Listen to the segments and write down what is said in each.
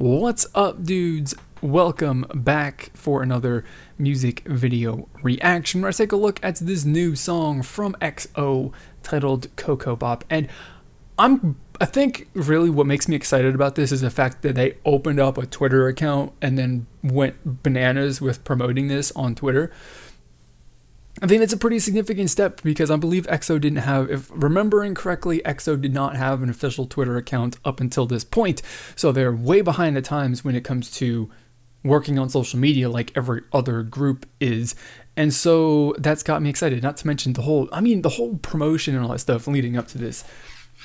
What's up, dudes? Welcome back for another music video reaction where I take a look at this new song from EXO titled Coco Bop. And I think really what makes me excited about this is the fact that they opened up a Twitter account and then went bananas with promoting this on Twitter. I think that's a pretty significant step because I believe EXO didn't have, if remembering correctly, EXO did not have an official Twitter account up until this point. So they're way behind the times when it comes to working on social media like every other group is. And so that's got me excited, not to mention the whole promotion and all that stuff leading up to this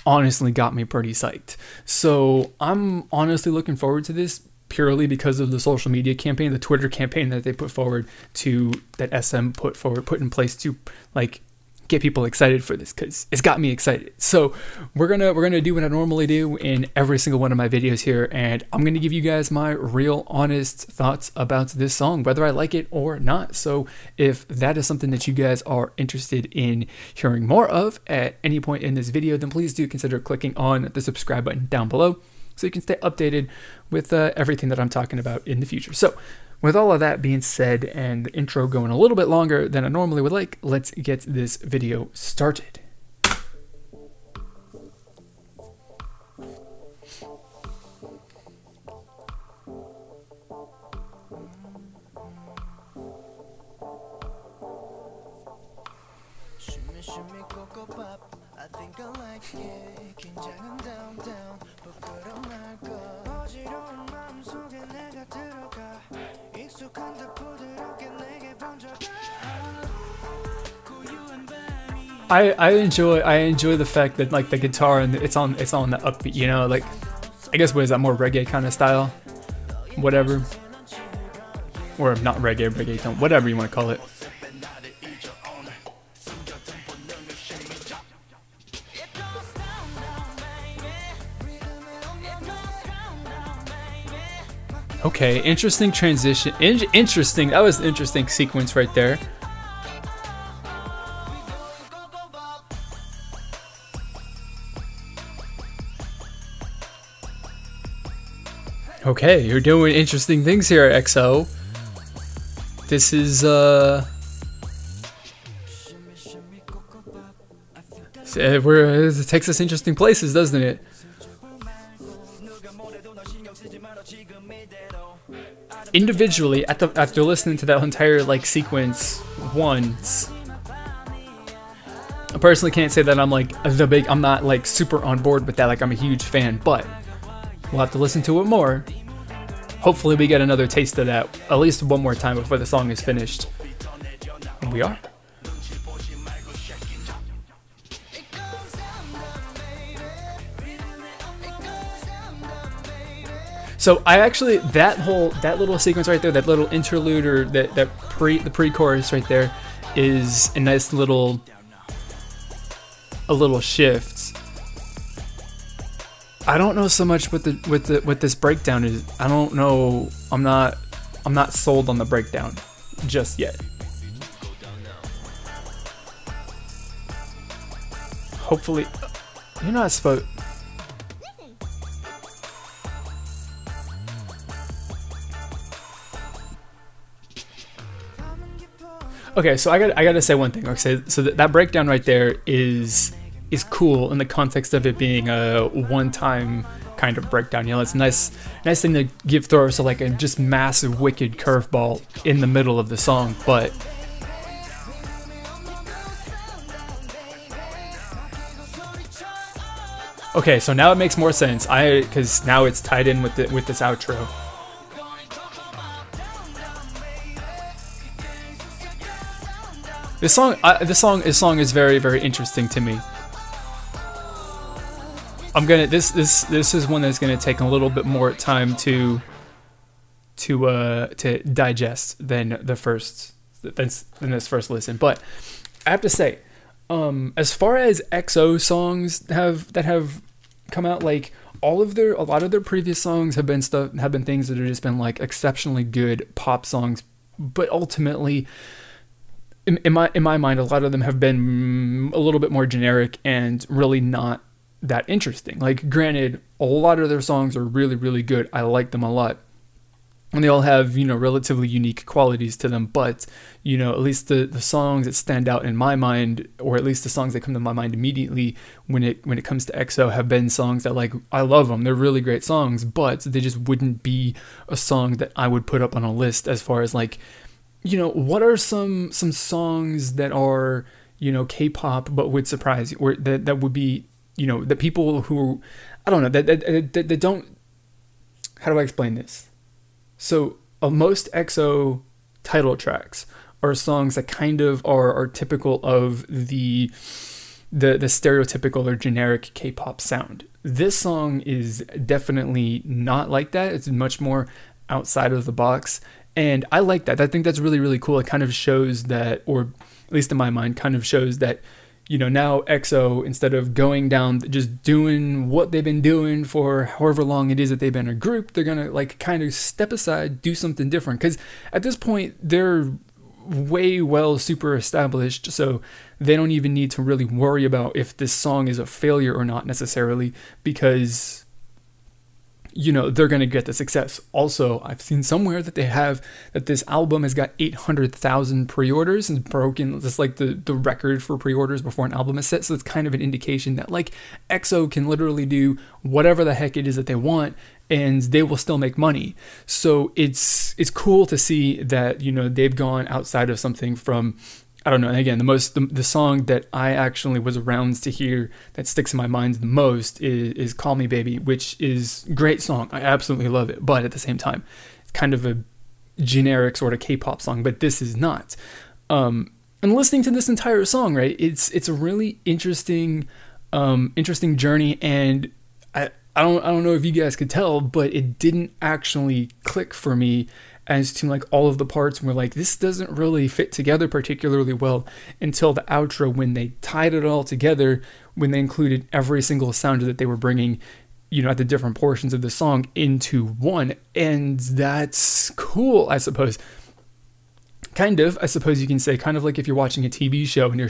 honestly got me pretty psyched. So I'm honestly looking forward to this purely because of the social media campaign, the Twitter campaign that they put forward that SM put in place to like get people excited for this, because it's got me excited. So we're gonna do what I normally do in every single one of my videos here, and I'm gonna give you guys my real honest thoughts about this song, whether I like it or not. So if that is something that you guys are interested in hearing more of at any point in this video, then please do consider clicking on the subscribe button down below so you can stay updated with everything that I'm talking about in the future. So with all of that being said and the intro going a little bit longer than I normally would like, let's get this video started. I enjoy the fact that like the guitar and it's on the upbeat, you know, like I guess what is that, more reggae kind of style, whatever, or not reggaeton, whatever you want to call it. Okay, interesting transition. Interesting. That was an interesting sequence right there. Okay, you're doing interesting things here, EXO. This is it takes us interesting places, doesn't it? Individually, after listening to that entire like sequence once, I personally can't say that I'm like I'm not like super on board with that, like I'm a huge fan, but we'll have to listen to it more. Hopefully we get another taste of that at least one more time before the song is finished. And we are. So I actually, that little sequence right there, that little interlude, or the pre-chorus right there, is a nice little shift. I don't know so much what this breakdown is. I don't know. I'm not sold on the breakdown just yet. Hopefully, you're not supposed. Okay, so I gotta say one thing. Okay, so that breakdown right there is cool in the context of it being a one-time kind of breakdown. You know, it's a nice thing to throw us like a just massive wicked curveball in the middle of the song. But okay, so now it makes more sense. Because now it's tied in with this outro. This song is very, very interesting to me. This is one that's gonna take a little bit more time to digest than this first listen. But I have to say, as far as EXO songs that have come out, like a lot of their previous songs have been things that have just been like exceptionally good pop songs, but ultimately, in my mind, a lot of them have been a little bit more generic and really not that interesting. Like, granted, A lot of their songs are really, really good. I like them a lot. And they all have, relatively unique qualities to them, but, at least the songs that stand out in my mind, or at least the songs that come to my mind immediately when it comes to EXO, have been songs that, like, I love them. They're really great songs, but they just wouldn't be a song that I would put up on a list as far as, like, what are some songs that are, K-pop but would surprise you, or that would be, the people who, I don't know, that don't, how do I explain this? So most EXO title tracks are songs that kind of are typical of the stereotypical or generic K-pop sound. This song is definitely not like that. It's much more outside of the box, and I like that. I think that's really, really cool. It kind of shows that, or at least in my mind, kind of shows that, now EXO, instead of going down just doing what they've been doing for however long it is that they've been a group, they're gonna, like, kind of step aside, do something different, because at this point they're way super established, so they don't even need to really worry about if this song is a failure or not necessarily, because they're going to get the success. Also, I've seen somewhere that this album has got 800,000 pre-orders and broken just like the record for pre-orders before an album is set. So it's kind of an indication that, like, EXO can literally do whatever the heck it is that they want, and they will still make money. So it's cool to see that, they've gone outside of something from, I don't know. And again, the song that I actually was around to hear that sticks in my mind the most is "Call Me Baby," which is a great song. I absolutely love it. But at the same time, it's kind of a generic sort of K-pop song. But this is not. And listening to this entire song, right? It's a really interesting journey. And I don't know if you guys could tell, but it didn't actually click for me as to, like, all of the parts were like, this doesn't really fit together particularly well until the outro, when they tied it all together, when they included every single sound that they were bringing, at the different portions of the song into one. And that's cool, I suppose. Kind of, I suppose you can say, kind of like if you're watching a TV show and they're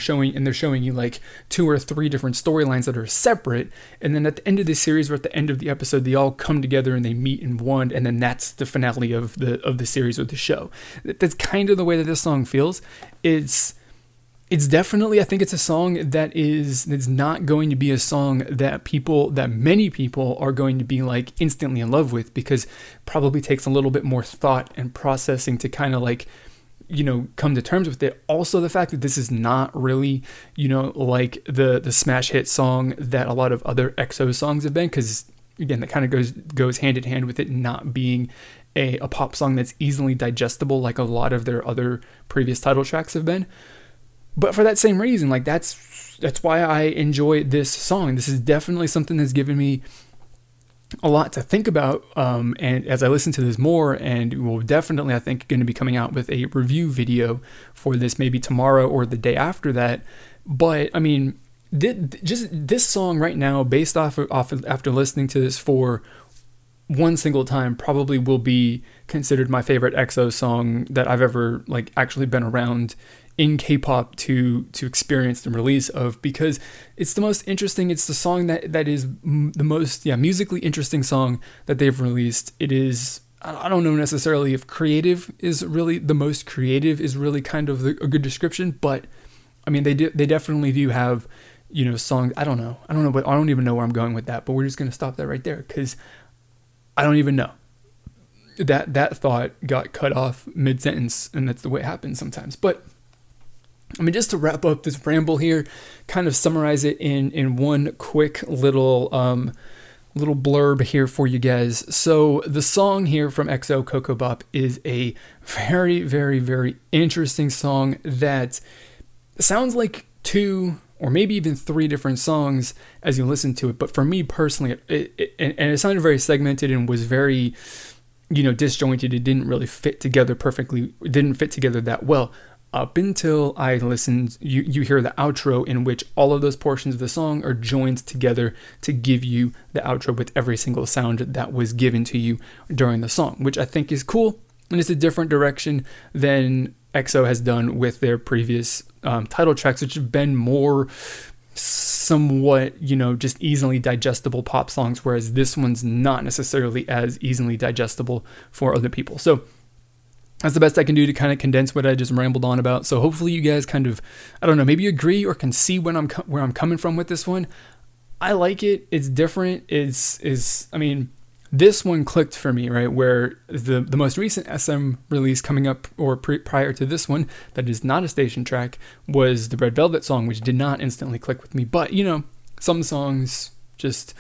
showing you like 2 or 3 different storylines that are separate, and then at the end of the series or at the end of the episode, they all come together and they meet in one, and then that's the finale of the series or the show. That's kind of the way that this song feels. It's definitely, I think it's a song that's not going to be a song that many people are going to be, like, instantly in love with, because it probably takes a little bit more thought and processing to kind of, like, come to terms with it. Also, the fact that this is not really, like the smash hit song that a lot of other EXO songs have been, because again, that kind of goes hand in hand with it not being a pop song that's easily digestible like a lot of their other previous title tracks have been. But for that same reason, like, that's why I enjoy this song. This is definitely something that's given me a lot to think about, and as I listen to this more, and we'll definitely, I think, going to be coming out with a review video for this maybe tomorrow or the day after that. But I mean, just this song right now, based off after listening to this for one single time, probably will be considered my favorite EXO song that I've ever, like, actually been around in K-pop to experience the release of, because it's the most interesting. It's the song that is the most musically interesting song that they've released. It is, I don't know necessarily if creative is really the most creative is really kind of a good description, but I mean, they definitely do have, songs. I don't know, but I don't even know where I'm going with that, but we're just going to stop that right there, because I don't even know. That thought got cut off mid-sentence, and that's the way it happens sometimes. But I mean, just to wrap up this ramble here, kind of summarize it in one quick little blurb here for you guys. So the song here from EXO, Coco Bop, is a very, very, very interesting song that sounds like 2 or maybe even 3 different songs as you listen to it. But for me personally, it sounded very segmented and was very, disjointed. It didn't really fit together perfectly. It didn't fit together that well. Up until I listened, you hear the outro, in which all of those portions of the song are joined together to give you the outro with every single sound that was given to you during the song, which I think is cool. And it's a different direction than EXO has done with their previous title tracks, which have been more, somewhat, you know, just easily digestible pop songs, whereas this one's not necessarily as easily digestible for other people. So that's the best I can do to kind of condense what I just rambled on about. So hopefully you guys kind of, I don't know, maybe agree or can see where I'm coming from with this one. I like it. It's different. I mean, this one clicked for me, right? Where the most recent SM release coming up, or prior to this one, that is not a station track, was the Red Velvet song, which did not instantly click with me. But, you know, some songs just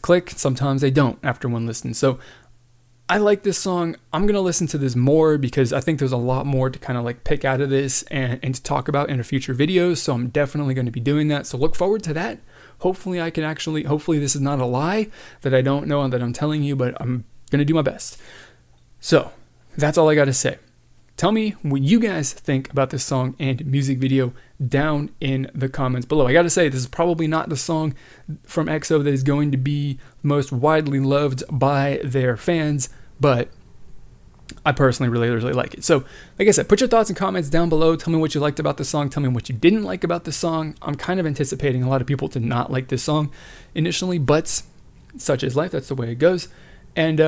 click. Sometimes they don't after one listen. So I like this song. I'm going to listen to this more because I think there's a lot more to kind of like pick out of this and to talk about in future videos. So I'm definitely going to be doing that. So look forward to that. Hopefully I can actually, hopefully this is not a lie that I don't know and that I'm telling you, but I'm going to do my best. So that's all I got to say. Tell me what you guys think about this song and music video down in the comments below. I got to say, this is probably not the song from EXO that is going to be most widely loved by their fans, but I personally really like it. So, like I said, put your thoughts and comments down below. Tell me what you liked about the song. Tell me what you didn't like about the song. I'm kind of anticipating a lot of people to not like this song initially, but such is life. That's the way it goes. And,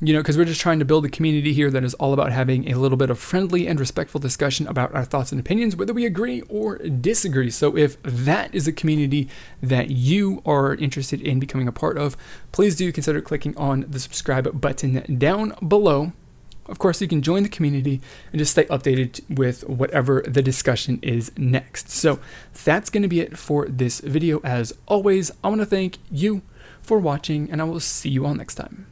you know, because we're just trying to build a community here that is all about having a little bit of friendly and respectful discussion about our thoughts and opinions, whether we agree or disagree. So if that is a community that you are interested in becoming a part of, please do consider clicking on the subscribe button down below. Of course, you can join the community and just stay updated with whatever the discussion is next. So that's going to be it for this video. As always, I want to thank you for watching, and I will see you all next time.